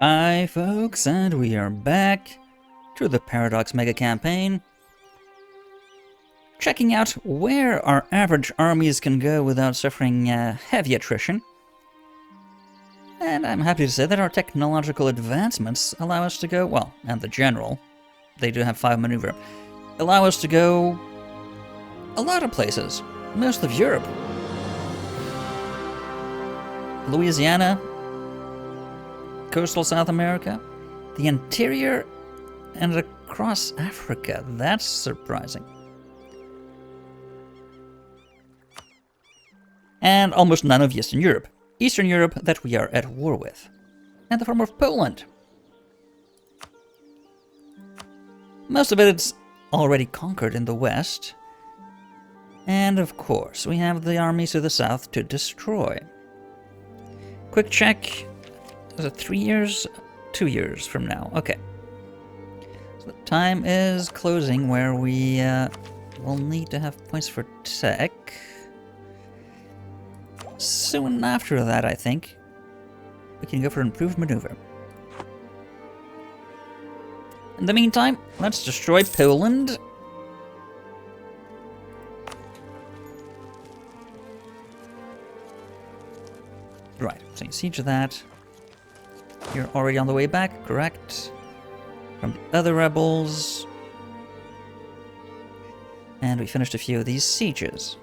Hi folks, and we are back to the Paradox Mega Campaign, checking out where our average armies can go without suffering heavy attrition. And I'm happy to say that our technological advancements allow us to go, well, and the general, they do have 5 maneuver, allow us to go a lot of places, most of Europe. Louisiana, coastal South America, the interior, and across Africa. That's surprising. And almost none of Eastern Europe. Eastern Europe that we are at war with. And the form of Poland. Most of it's already conquered in the west. And of course, we have the armies to the south to destroy. Quick check. Is it 3 years? 2 years from now. Okay. So the time is closing where we will need to have points for tech. Soon after that, I think, we can go for improved maneuver. In the meantime, let's destroy Poland. Right, so you siege that. You're already on the way back, correct? From the other rebels. And we finished a few of these sieges.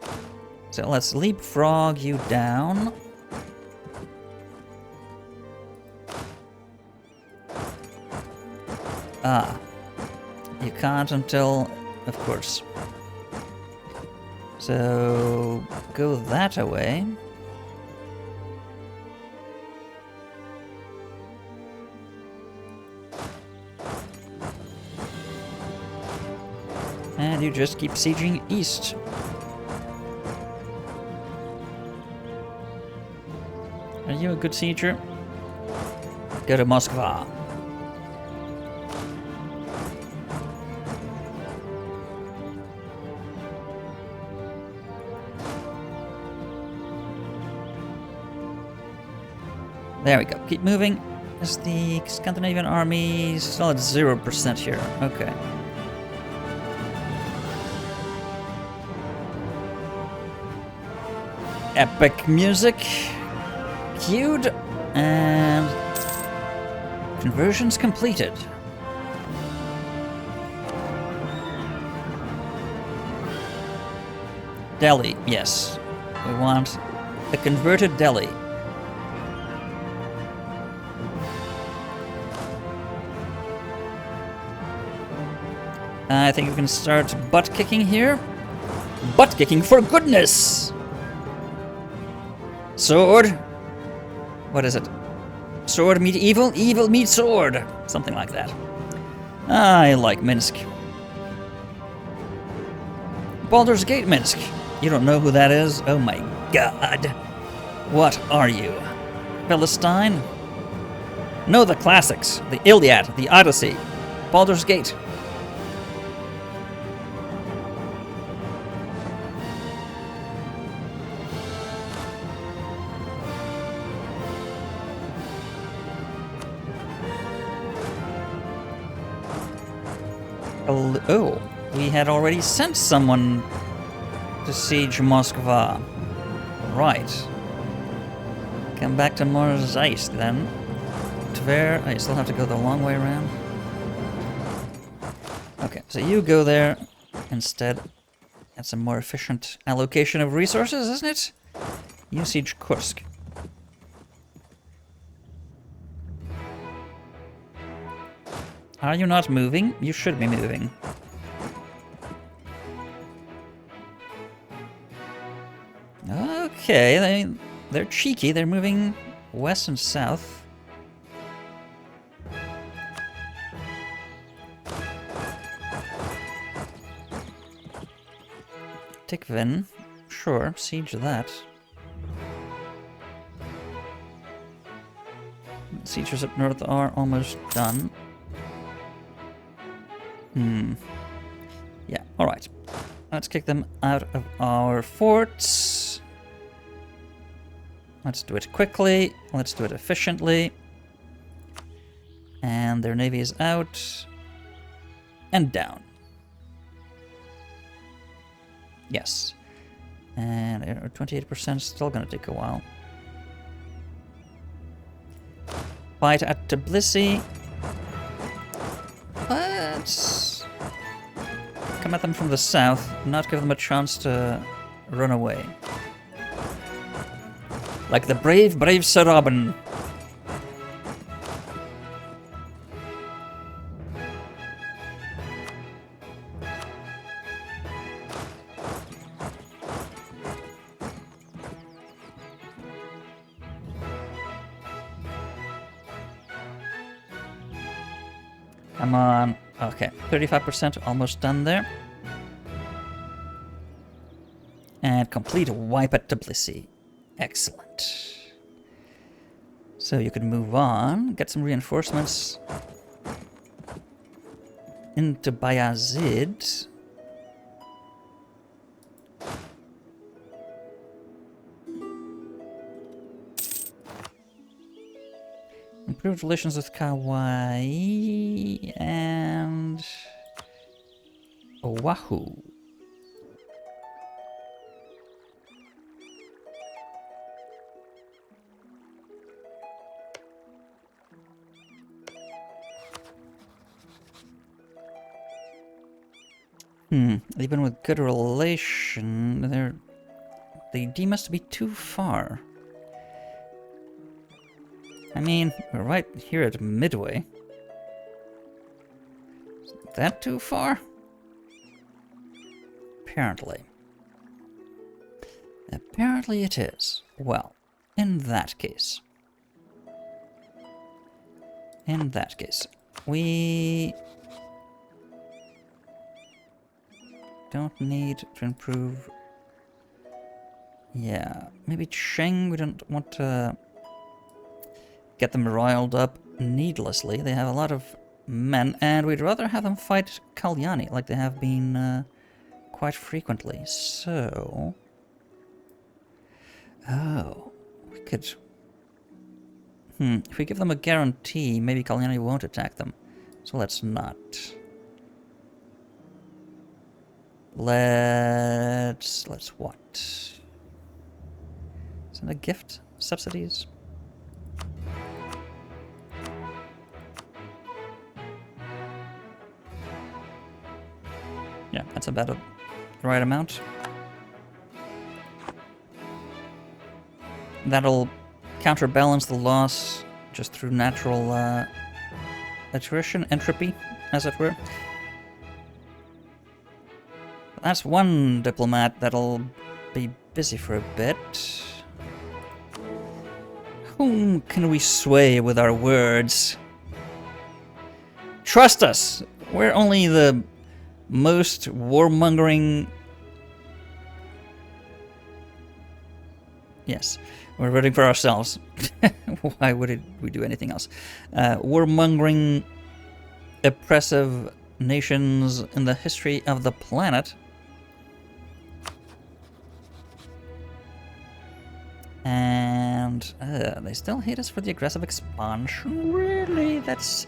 So let's leapfrog you down. Ah. You can't until, of course. So go that away. And you just keep sieging east. Are you a good sieger? Go to Moscow. There we go. Keep moving. Is the Scandinavian army still at 0% here? Okay. Epic music queued, and conversions completed. Delhi, yes. We want a converted Delhi. I think we can start butt kicking here. Butt kicking for goodness! Sword. What is it? Sword meet evil, evil meet sword. Something like that. I like Minsk. Baldur's Gate Minsk. You don't know who that is? Oh my god. What are you? Philistine? Know the classics. The Iliad, the Odyssey, Baldur's Gate. Oh, we had already sent someone to siege Moscow. Right. Come back to Morzaisk then. Tver, I still have to go the long way around. Okay, so you go there instead. That's a more efficient allocation of resources, isn't it? You siege Kursk. Are you not moving? You should be moving. Okay, they're cheeky. They're moving west and south. Tikvin. Sure, siege that. Sieges up north are almost done. Yeah, alright. Let's kick them out of our forts. Let's do it quickly. Let's do it efficiently. And their navy is out. And down. Yes. And 28% still gonna take a while. Fight at Tbilisi. Let's come at them from the south, not give them a chance to run away. Like the brave, brave Sir Robin. Come on. Okay, 35% almost done there. And complete wipe at Tbilisi. Excellent. So you can move on, get some reinforcements into Bayazid. Improved relations with Kauai and Oahu. Even with good relation, they deem us to be too far. I mean, we're right here at Midway. Is that too far? Apparently. Apparently it is. Well, in that case, we don't need to improve. Yeah, maybe Cheng, we don't want to get them riled up needlessly. They have a lot of men, and we'd rather have them fight Kalyani, like they have been quite frequently. So... oh, we could... if we give them a guarantee, maybe Kalyani won't attack them. So let's not. Let's what? Is that a gift? Subsidies? Yeah, that's about the right amount. That'll counterbalance the loss just through natural attrition, entropy, as it were. That's one diplomat that'll be busy for a bit. Whom can we sway with our words? Trust us! We're only the most warmongering... Yes, we're rooting for ourselves. Why would we do anything else? Warmongering, oppressive nations in the history of the planet. And they still hate us for the aggressive expansion? Really? That's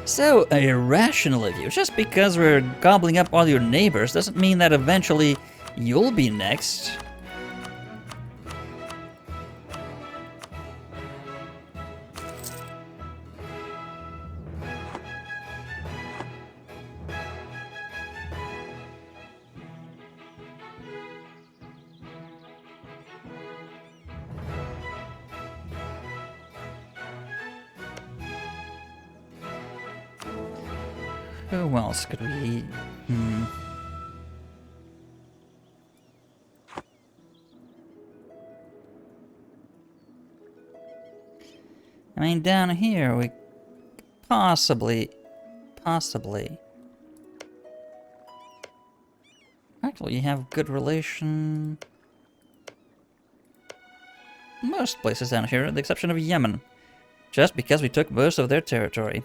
so irrational of you. Just because we're gobbling up all your neighbors doesn't mean that eventually you'll be next. Who else could we... I mean, down here we possibly... Actually, you have good relation... most places down here, with the exception of Yemen. Just because we took most of their territory.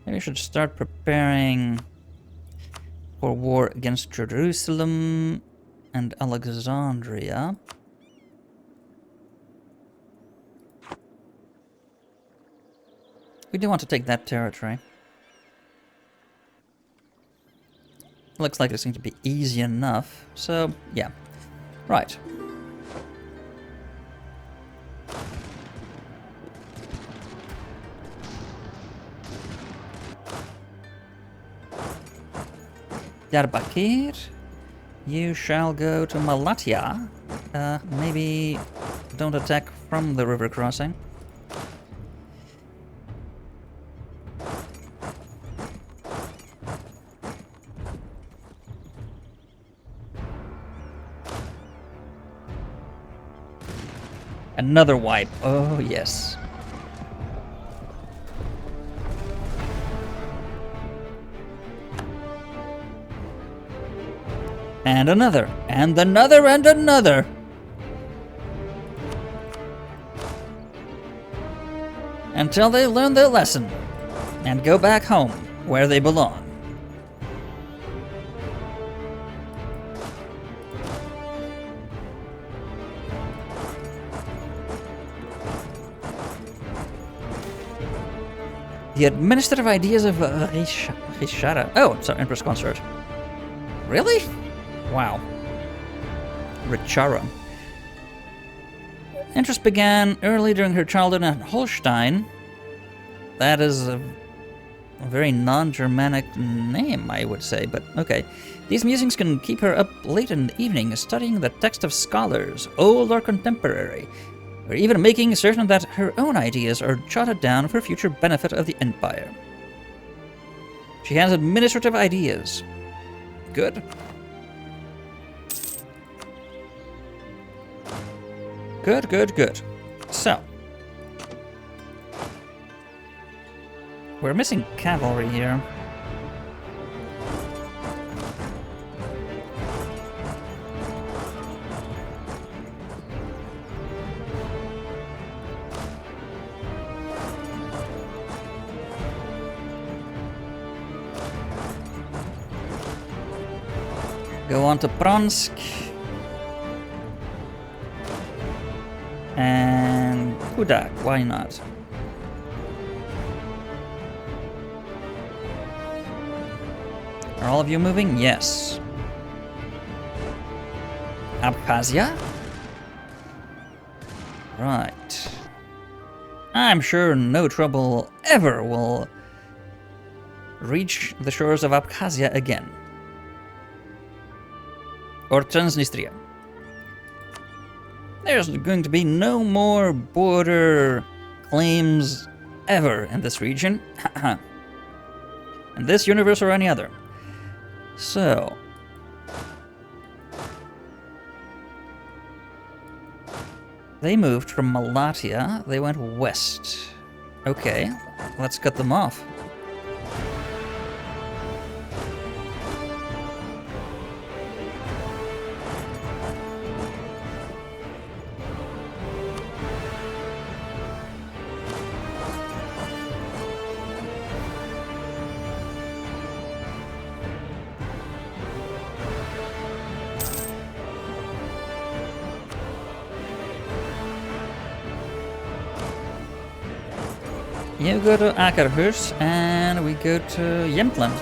Maybe we should start preparing for war against Jerusalem and Alexandria. We do want to take that territory. Looks like it's going to be easy enough, so yeah. Right. Diyarbakir, you shall go to Malatya. Maybe don't attack from the river crossing. Another wipe. Oh, yes. And another. And another and another. Until they learn their lesson and go back home where they belong. The administrative ideas of Rishara. Oh, sorry, Empress Consort. Really? Wow. Richara. Interest began early during her childhood in Holstein. That is a very non-Germanic name, I would say, but okay. These musings can keep her up late in the evening studying the text of scholars, old or contemporary, or even making certain that her own ideas are jotted down for future benefit of the Empire. She has administrative ideas. Good. Good, good, good. So. We're missing cavalry here. Go on to Bronsk. And Kudak, why not? Are all of you moving? Yes. Abkhazia? Right. I'm sure no trouble ever will reach the shores of Abkhazia again. Or Transnistria. There's going to be no more border claims ever in this region. In this universe or any other. So. They moved from Malatya. They went west. Okay, let's cut them off. You go to Akerhus, and we go to Jämtland.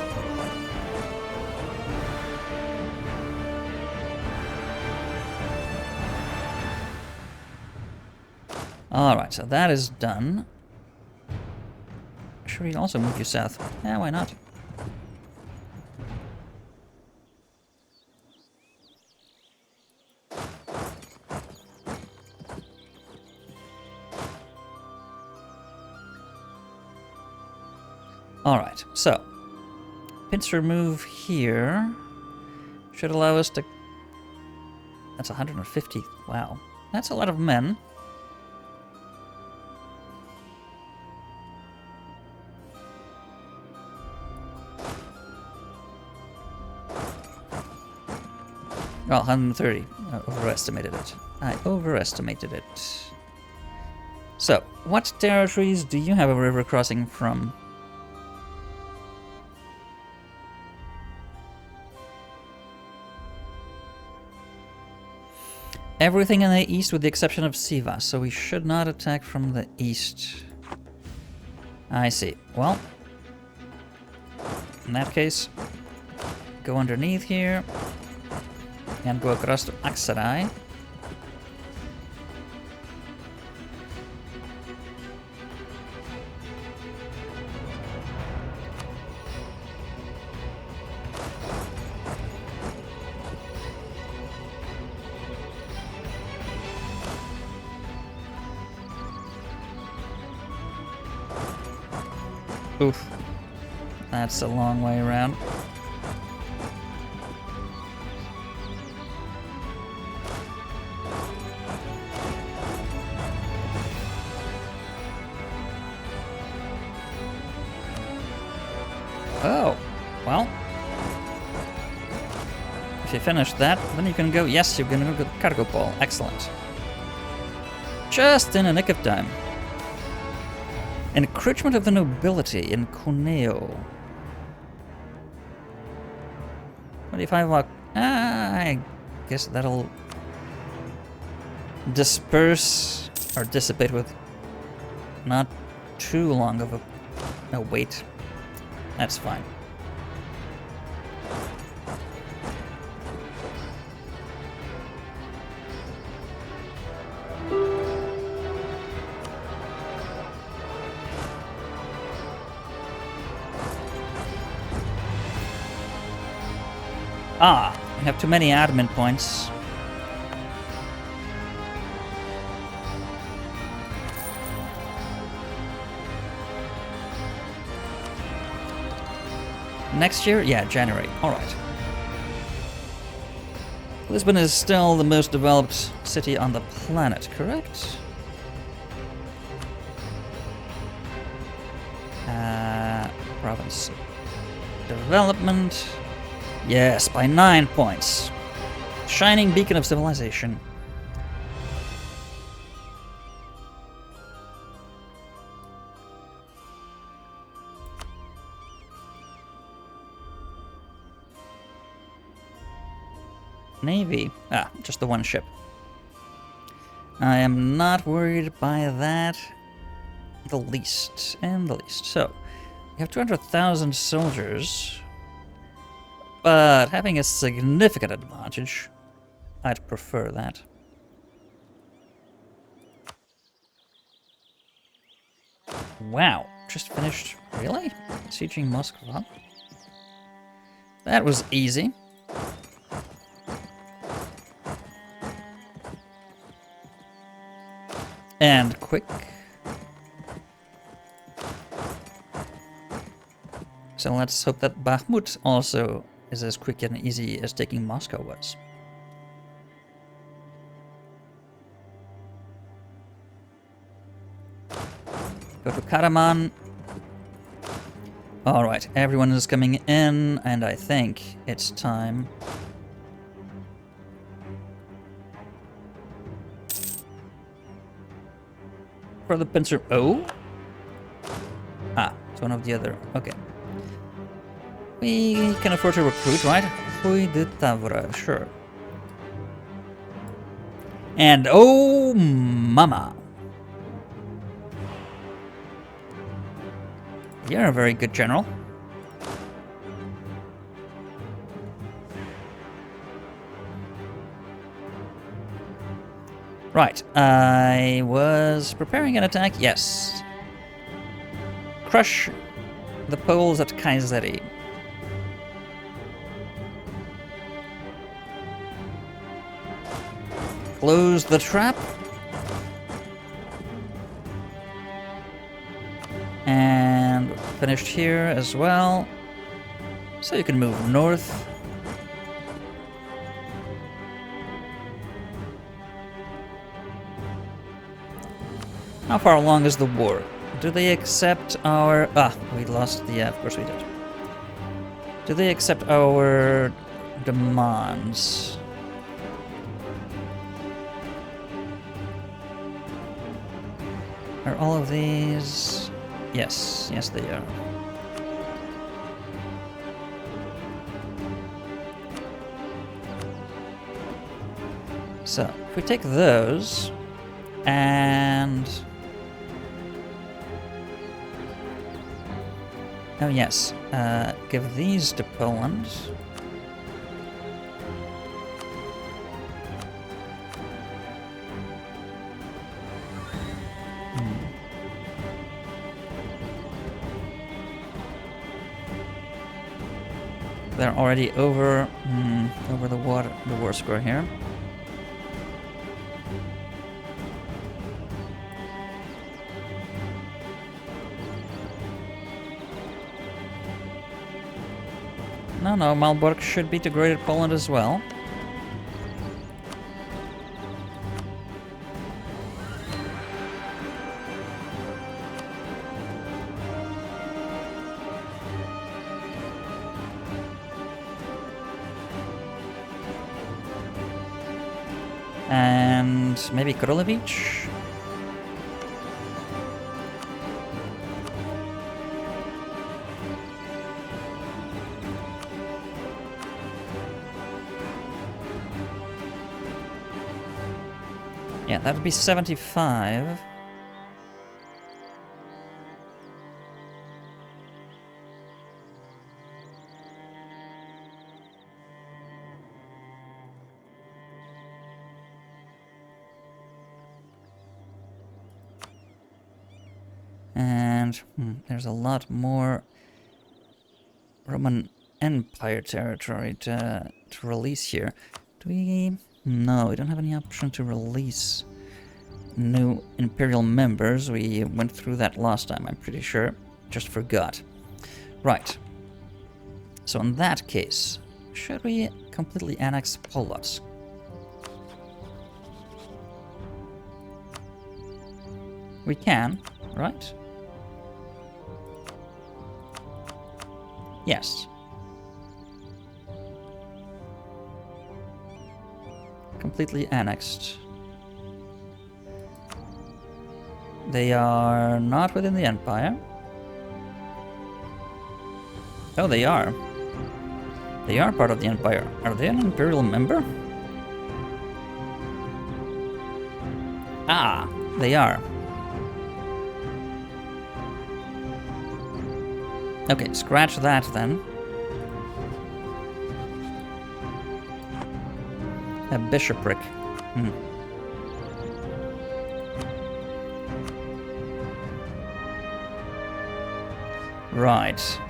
Alright, so that is done. Should we also move you south? Yeah, why not? Alright, so pincer move here should allow us to... That's 150. Wow. That's a lot of men. Well, 130. I overestimated it. I overestimated it. So, what territories do you have a river crossing from? everything in the east with the exception of Siva, so we should not attack from the east. I see. Well, in that case, go underneath here and go across to Aksaray. Oof. That's a long way around. Oh, well. If you finish that, then you can go. Yes, you're gonna go to cargo pole. Excellent. Just in a nick of time. Encroachment of the nobility in Cuneo. 25 walk. I guess that'll disperse or dissipate with not too long of a wait. That's fine. Ah, we have too many admin points. Next year? Yeah, January. Alright. Lisbon is still the most developed city on the planet, correct? Province development. Yes, by 9 points. Shining beacon of civilization. Navy. Ah, just the one ship. I am not worried by that. The least. And the least. So, we have 200,000 soldiers. But having a significant advantage, I'd prefer that. Wow, just finished. Really? Sieging Moscow? That was easy. And quick. So let's hope that Bakhmut also is as quick and easy as taking Moscow was. Go to Karaman. Alright, everyone is coming in, and I think it's time for the pincer. Oh? Ah, it's one of the other. Okay. We can afford to recruit, right? Huy de Tavra, sure. And oh, mama. You're a very good general. Right, I was preparing an attack, yes. Crush the Poles at Kayseri. Close the trap. And finished here as well. So you can move north. How far along is the war? Do they accept our... Ah, we lost the... of course we did. Do they accept our demands? Are all of these... Yes, yes they are. So, if we take those, and... oh yes, give these to Poland. They're already over the war score here. No, Malbork should be integrated Poland as well. And maybe Krolevich? Yeah, that would be 75. And there's a lot more Roman Empire territory to release here. Do we... no, we don't have any option to release new imperial members. We went through that last time, I'm pretty sure. Just forgot. Right. So in that case, should we completely annex Polotsk? We can, right? Yes. Completely annexed. They are not within the Empire. Oh, they are. They are part of the Empire. Are they an Imperial member? Ah, they are. Okay, scratch that then. A bishopric. Right.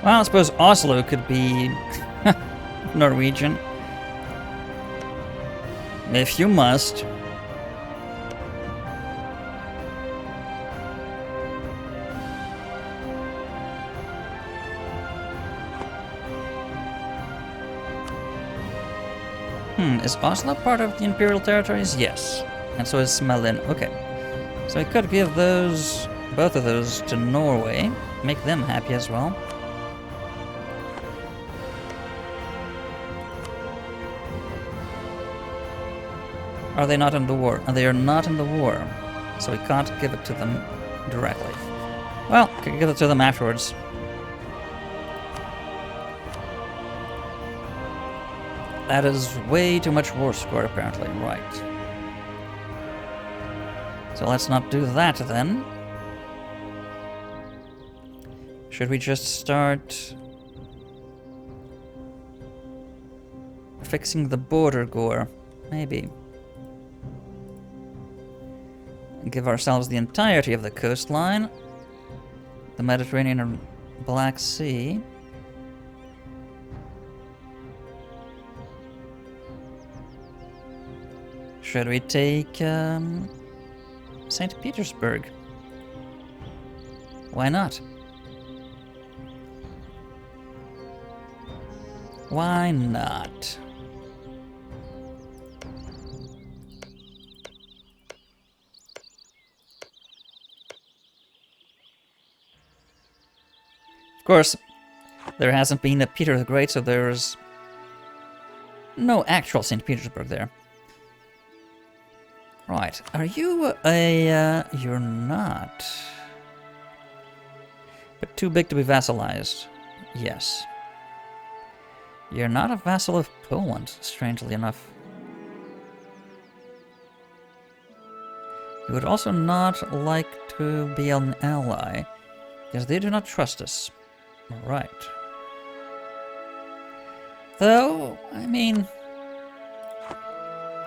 Well, I suppose Oslo could be Norwegian. If you must. Is Oslo part of the Imperial territories? Yes. And so is Smelin. Okay. So I could give those, both of those to Norway. Make them happy as well. Are they not in the war? They are not in the war. So we can't give it to them directly. Well, can give it to them afterwards. That is way too much war score, apparently. Right. So let's not do that then. Should we just start fixing the border gore? Maybe. Give ourselves the entirety of the coastline, the Mediterranean and Black Sea. Should we take St. Petersburg? Why not? Why not? course, there hasn't been a Peter the Great, so there's no actual St. Petersburg there. Right, are you a... you're not. But too big to be vassalized. Yes. You're not a vassal of Poland, strangely enough. You would also not like to be an ally, because they do not trust us. Right. Though, I mean...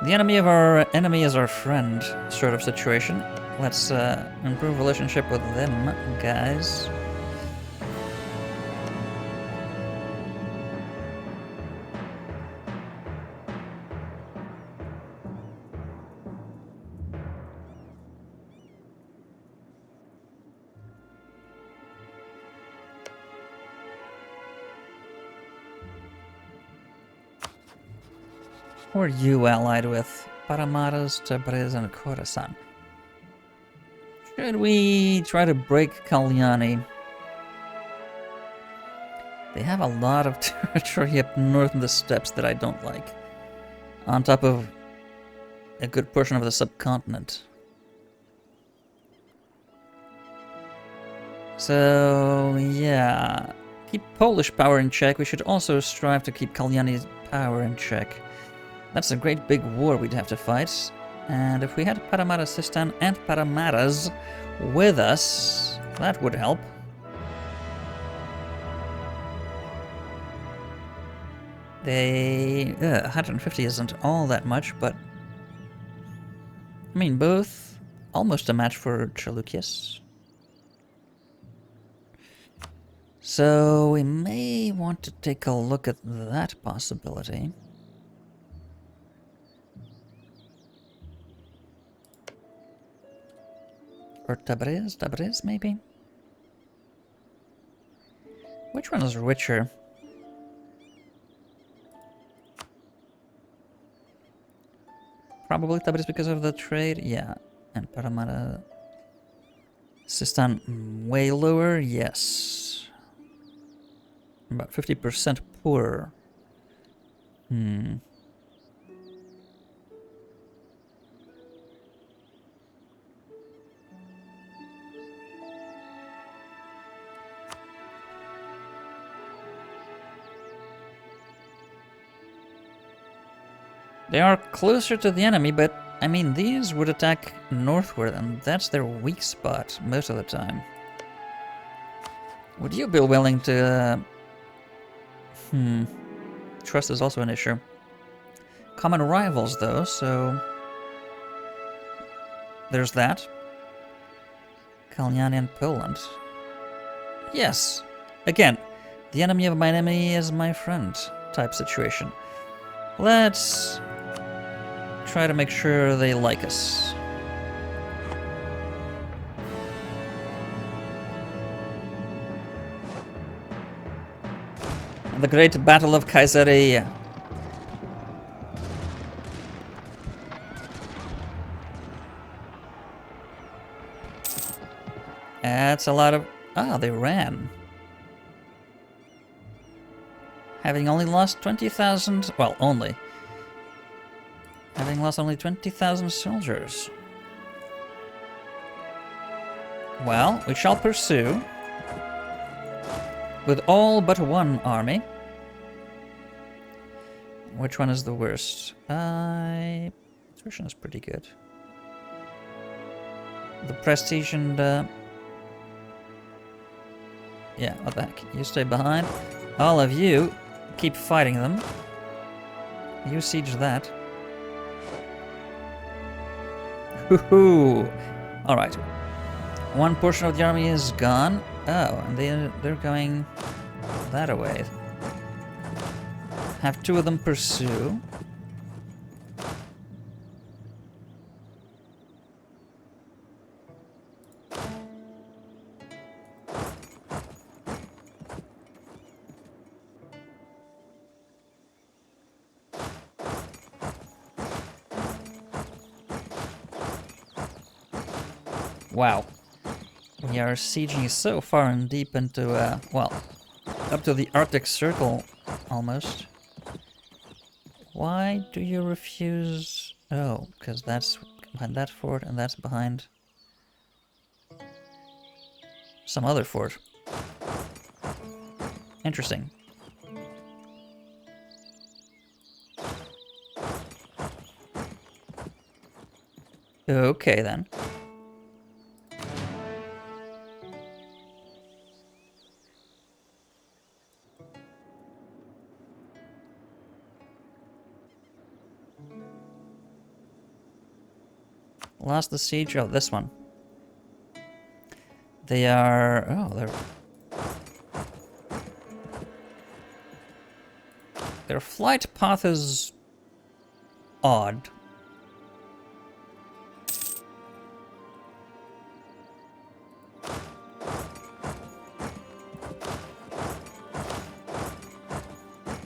the enemy of our enemy is our friend, sort of situation. Let's improve relationship with them, guys. Who are you allied with? Paramaras, Tabriz, and Khorasan. Should we try to break Kalyani? They have a lot of territory up north in the steppes that I don't like. On top of a good portion of the subcontinent. So, yeah. Keep Polish power in check. We should also strive to keep Kalyani's power in check. That's a great big war we'd have to fight. And if we had Paramara Sistan and Paramaras with us, that would help. They... 150 isn't all that much, but... I mean, both almost a match for Chalukyas. So we may want to take a look at that possibility. Or Tabriz maybe? Which one is richer? Probably Tabriz because of the trade, yeah. And Paramara Sistan way lower, yes. About 50% poorer. They are closer to the enemy, but, I mean, these would attack northward, and that's their weak spot most of the time. Would you be willing to... Trust is also an issue. Common rivals, though, so... there's that. Kalyani and Poland. Yes! Again, the enemy of my enemy is my friend type situation. Let's... try to make sure they like us. The Great Battle of Caesarea. That's a lot of... Ah, they ran. Having only lost 20,000... well, only. Having lost only 20,000 soldiers. Well, we shall pursue. With all but one army. Which one is the worst? Attrition is pretty good. The prestige and... yeah, what the heck. You stay behind. All of you, keep fighting them. You siege that. Hoo-hoo! Alright. One portion of the army is gone. Oh, and they're going that way. Have two of them pursue. Wow. We are sieging so far and deep into, well, Up to the Arctic Circle, almost. Why do you refuse... Oh, because that's behind that fort, and that's behind... some other fort. Interesting. Okay, then. Lost the siege. Oh, this one. They are... Oh, their flight path is... odd.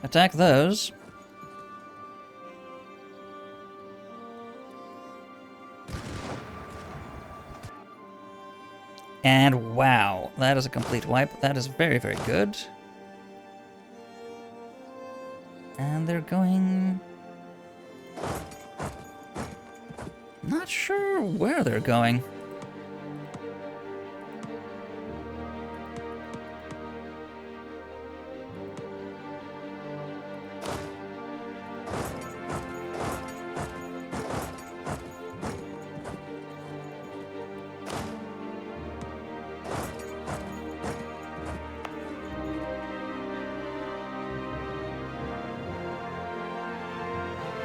Attack those. And wow, that is a complete wipe. That is very, very good. And they're going... Not sure where they're going.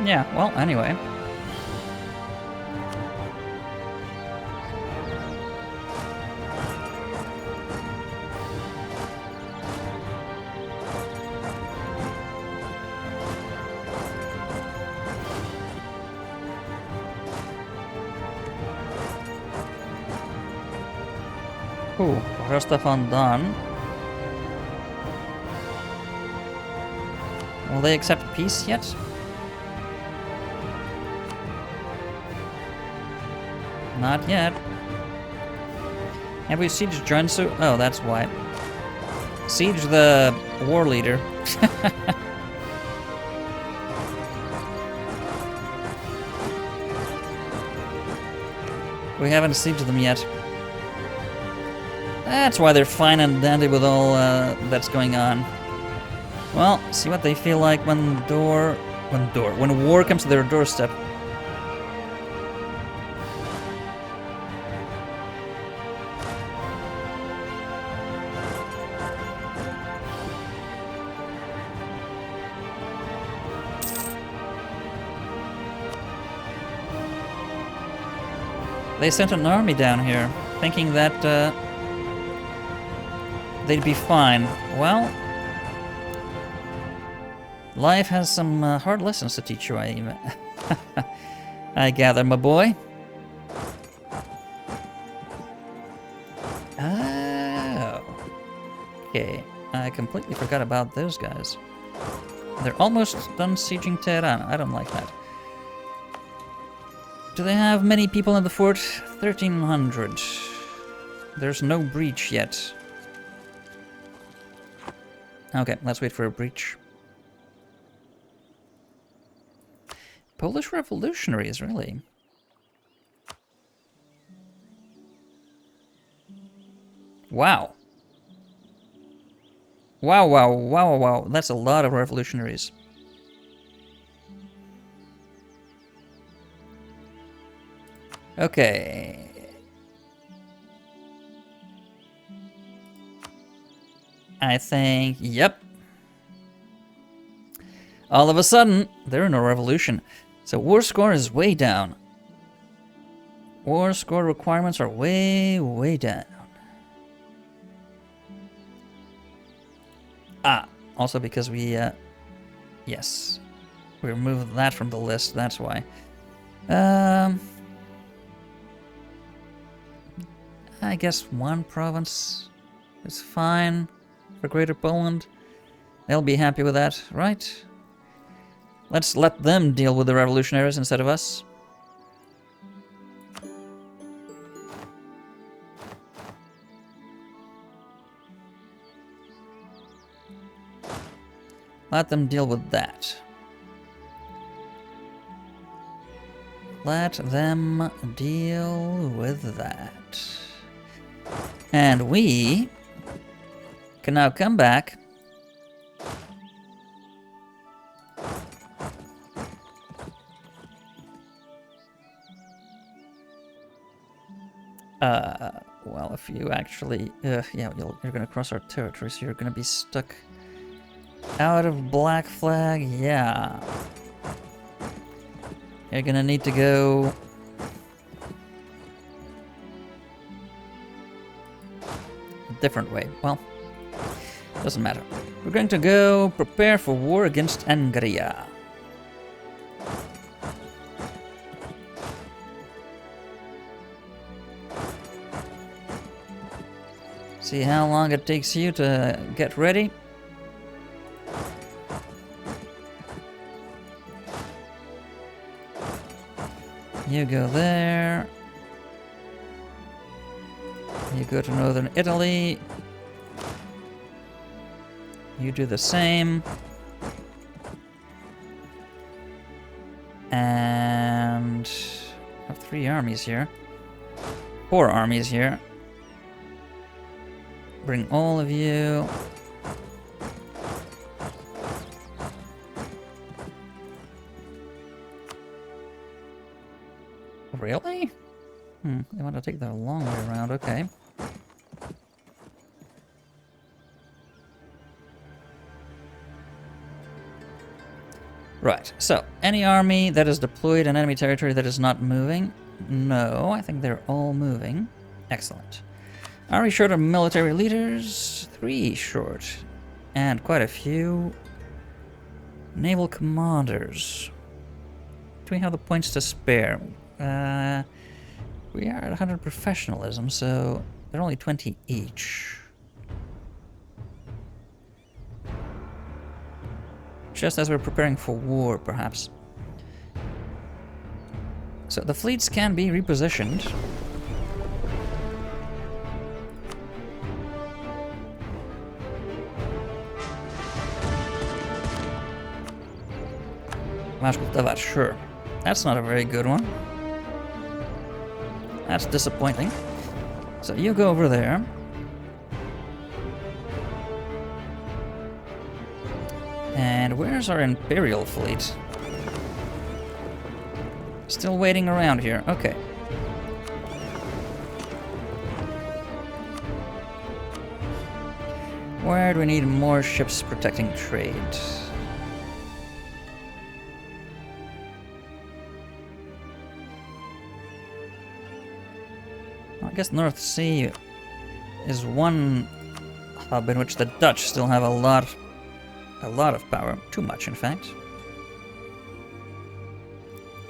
Yeah, well, anyway. Ooh, Rostafan done. Will they accept peace yet? Not yet. Have we sieged Junsu? Oh, that's why. Siege the war leader. We haven't sieged them yet. That's why they're fine and dandy with all that's going on. Well, see what they feel like when war comes to their doorstep. They sent an army down here, thinking that they'd be fine. Well, life has some hard lessons to teach you, I gather, my boy. Oh. Okay, I completely forgot about those guys. They're almost done sieging Tehran. I don't like that. Do they have many people in the fort? 1,300. There's no breach yet. Okay, let's wait for a breach. Polish revolutionaries, really? Wow. Wow, wow, wow, wow. That's a lot of revolutionaries. Okay. I think, yep. All of a sudden, they're in a revolution. So war score is way down. War score requirements are way, way down. Ah, also because we, yes. We removed that from the list, that's why. I guess one province is fine for Greater Poland. They'll be happy with that, right? Let's let them deal with the revolutionaries instead of us. Let them deal with that. Let them deal with that. And we can now come back. Well, if you actually, yeah, you're gonna cross our territory, so you're gonna be stuck out of Black Flag, yeah. You're gonna need to go a different way. Well, doesn't matter. We're going to go prepare for war against Angria. See how long it takes you to get ready. You go there. You go to northern Italy. You do the same. And I have 3 armies here. 4 armies here. Bring all of you. Really? They want to take the long way around, okay. Right, so, any army that is deployed in enemy territory that is not moving? No, I think they're all moving. Excellent. Are we short of military leaders? 3 short. And quite a few naval commanders. Do we have the points to spare? We are at 100 professionalism, so they're only 20 each. Just as we're preparing for war, perhaps. So the fleets can be repositioned. Sure. That's not a very good one. That's disappointing. So you go over there. And where's our Imperial fleet? Still waiting around here. Okay. Where do we need more ships protecting trade? I guess North Sea is one hub in which the Dutch still have a lot of power. Too much, in fact.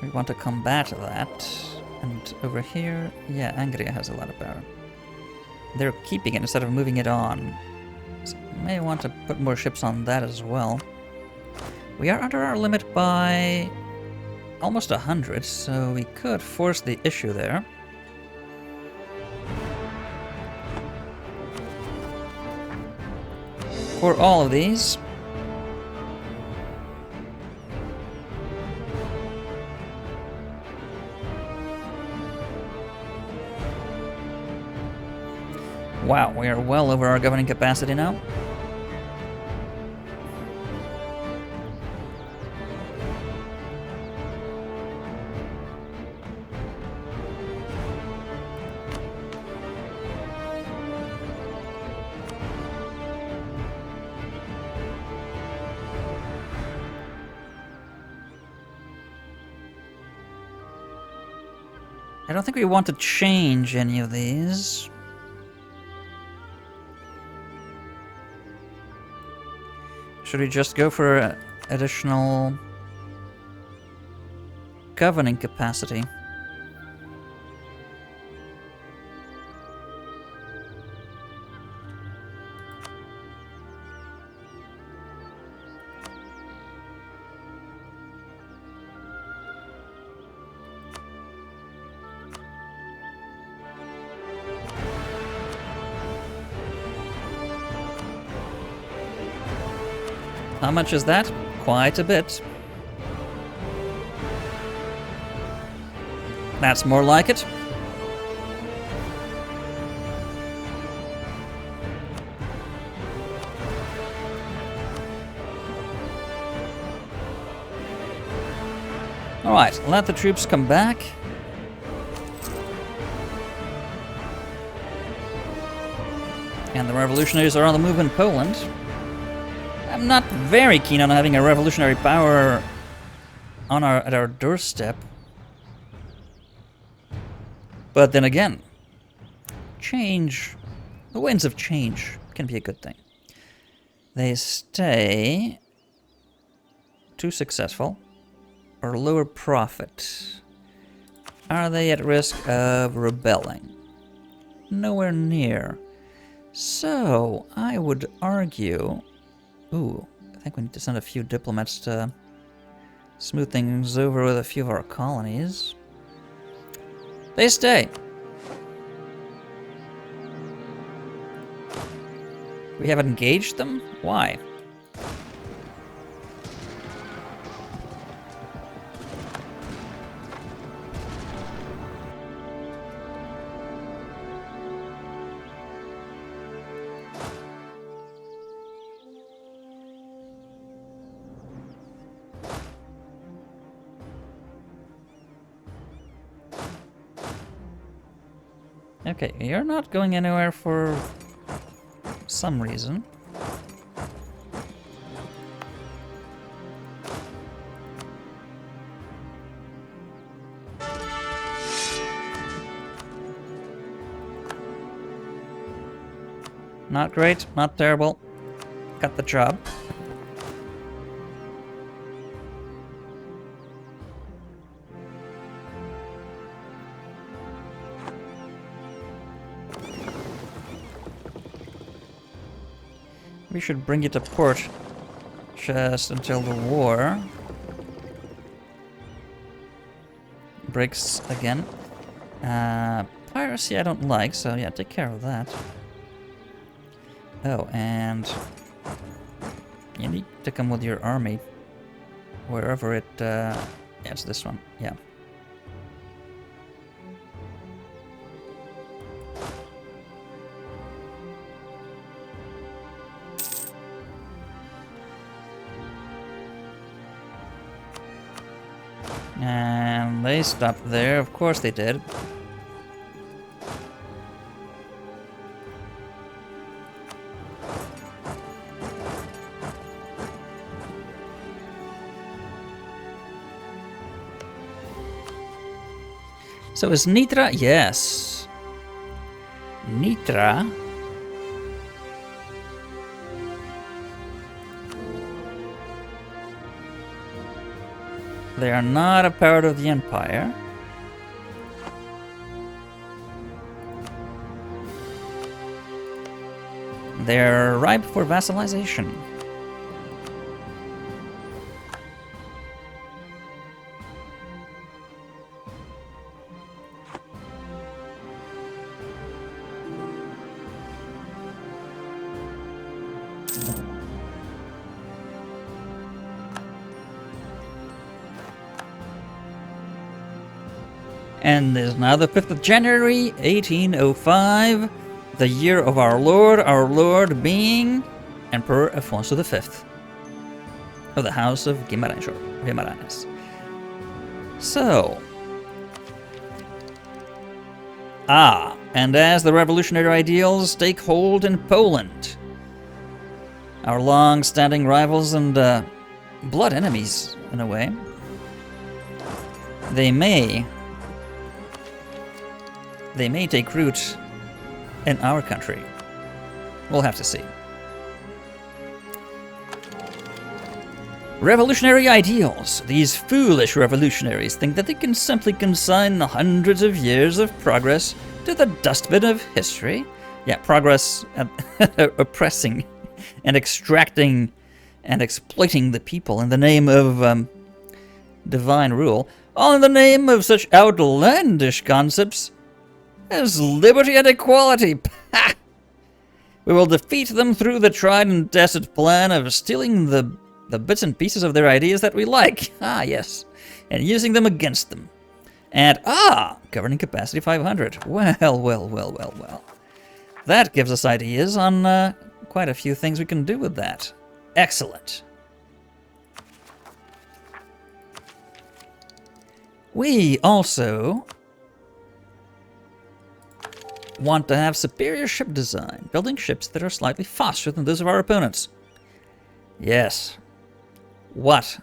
We want to combat that. And over here, yeah, Angria has a lot of power. They're keeping it instead of moving it on. So we may want to put more ships on that as well. We are under our limit by almost 100, so we could force the issue there. For all of these. Wow, we are well over our governing capacity now. I don't think we want to change any of these. Should we just go for additional governing capacity? How much is that? Quite a bit. That's more like it. Alright, let the troops come back. And the revolutionaries are on the move in Poland. I'm not very keen on having a revolutionary power on at our doorstep. But then again, change, the winds of change can be a good thing. They stay too successful or lower profit. Are they at risk of rebelling? Nowhere near. So, I would argue... Ooh, I think we need to send a few diplomats to smooth things over with a few of our colonies. They stay. We haven't engaged them? Why? Okay, you're not going anywhere for some reason. Not great, not terrible. Got the job. We should bring you to port just until the war breaks again. Piracy I don't like, so yeah, take care of that. Oh, and you need to come with your army wherever it... yeah, it's this one, yeah. And they stopped there, of course they did. So is Nitra? Yes. Nitra. They are not a part of the Empire. They're ripe for vassalization. And it is now the 5th of January, 1805, the year of our Lord being Emperor Afonso V of the House of Guimarães. So, and as the revolutionary ideals take hold in Poland, our long-standing rivals and blood enemies, in a way, they may take root in our country. We'll have to see. Revolutionary ideals. These foolish revolutionaries think that they can simply consign the hundreds of years of progress to the dustbin of history. Yeah, progress oppressing and extracting and exploiting the people in the name of divine rule, all in the name of such outlandish concepts as liberty and equality. We will defeat them through the tried and tested plan of stealing the the bits and pieces of their ideas that we like. Ah, yes. And using them against them. And, governing capacity 500. Well. That gives us ideas on quite a few things we can do with that. Excellent. We also want to have superior ship design, building ships that are slightly faster than those of our opponents. Yes. What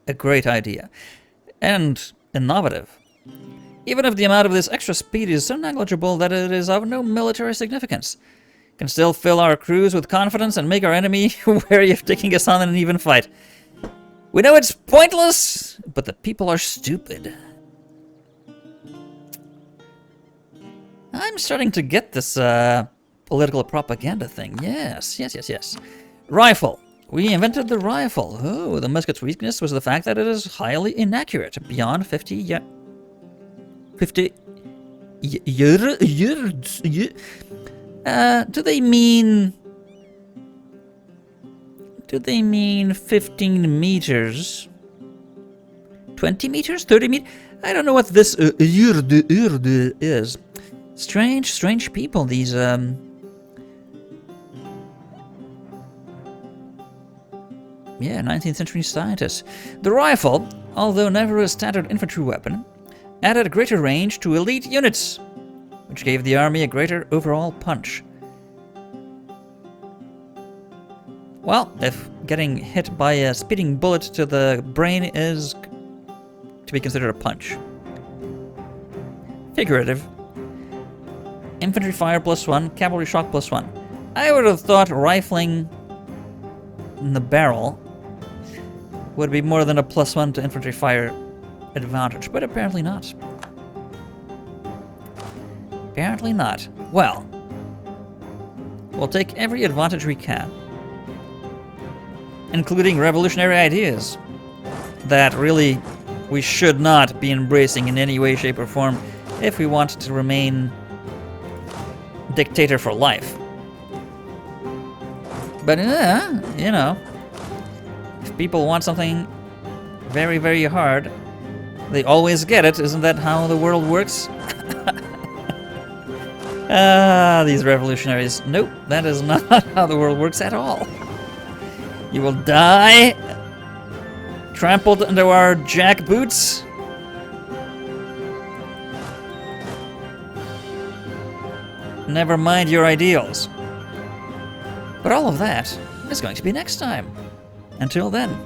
a great idea. And innovative. Even if the amount of this extra speed is so negligible that it is of no military significance, can still fill our crews with confidence and make our enemy wary of taking us on in an even fight. We know it's pointless, but the people are stupid. I'm starting to get this political propaganda thing. Yes. Rifle. We invented the rifle. Oh, the musket's weakness was the fact that it is highly inaccurate, beyond 50 yards. Do they mean 15 meters? 20 meters? 30 meters? I don't know what this is. Strange people, these, yeah, 19th century scientists. The rifle, although never a standard infantry weapon, added a greater range to elite units, which gave the army a greater overall punch. Well, if getting hit by a speeding bullet to the brain is to be considered a punch. Figurative. Infantry fire +1, cavalry shock +1. I would have thought rifling in the barrel would be more than a +1 to infantry fire advantage, but apparently not. Apparently not. Well, we'll take every advantage we can, including revolutionary ideas that really we should not be embracing in any way, shape, or form if we want to remain dictator for life. But, you know, if people want something very, very hard, they always get it. Isn't that how the world works? These revolutionaries. Nope, that is not how the world works at all. You will die trampled under our jack boots. Never mind your ideals. But all of that is going to be next time. Until then.